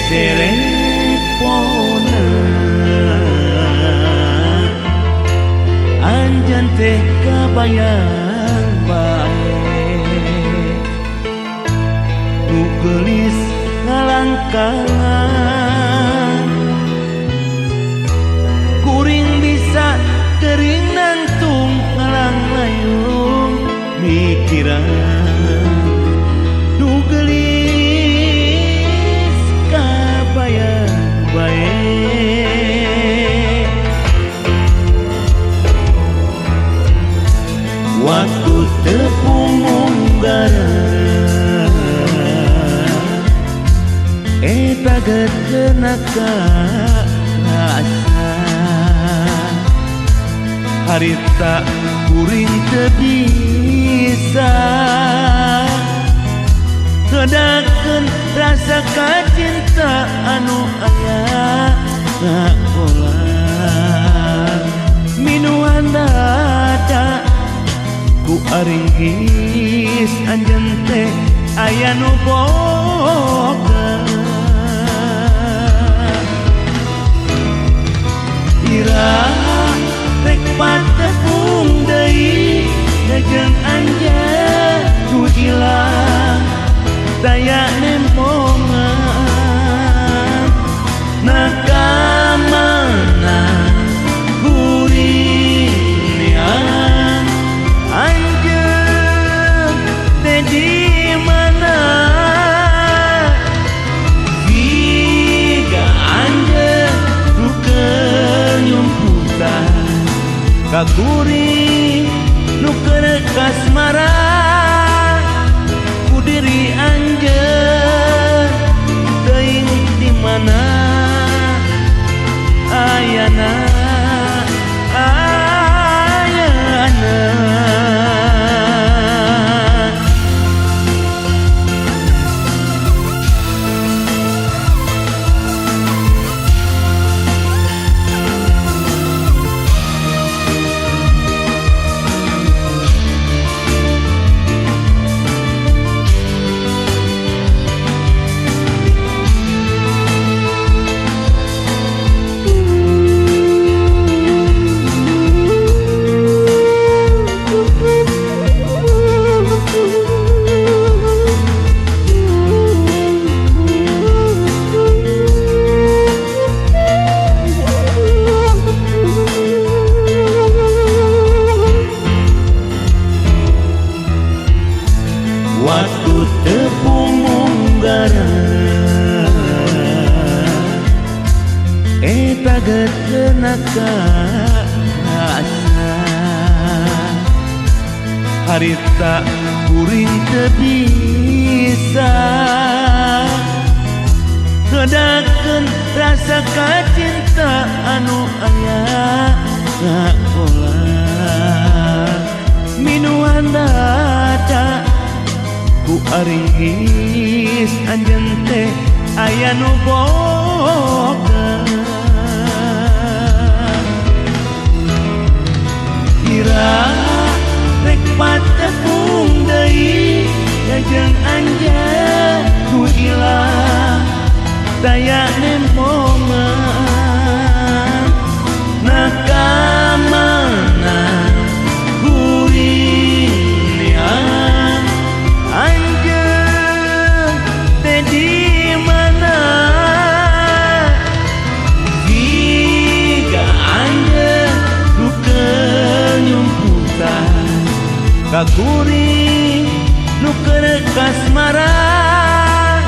telepona anjan teh kabayang bae nu geulis ngalangkangan kuring bisa teuring nantung ngalang layung mikiran nu geulis kabayang bae waktu tepung munggaran eta geunaka rasa harita kuring teu bisa ngedakeun rasa kacinta anu aya ngakolang minuan dadak ku aringgis anjeun teh aya nu boga iraha rek patepung deui jeung anjeun nu ilang daya nempongan nakamana kuring anjeun teh di mana siga anjeun nu kenyumputan ka kuring nu keur kasmaran ku diri anjeun teuing di mana ayana waktu tepung munggaran eta geunaka rasa harita kuring teu bisa ngedakeun rasa kacinta anu aya ngakolang minuan dadak ku aringgis anjeun teh aya nu boga iraha rek patepung deui jeung anjeun nu ilang daya nempongan nakamana kuring anjeun teh di mana siga anjeun nu kenyumputan ka kuring nu keur kasmaran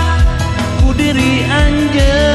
ku diri anjeun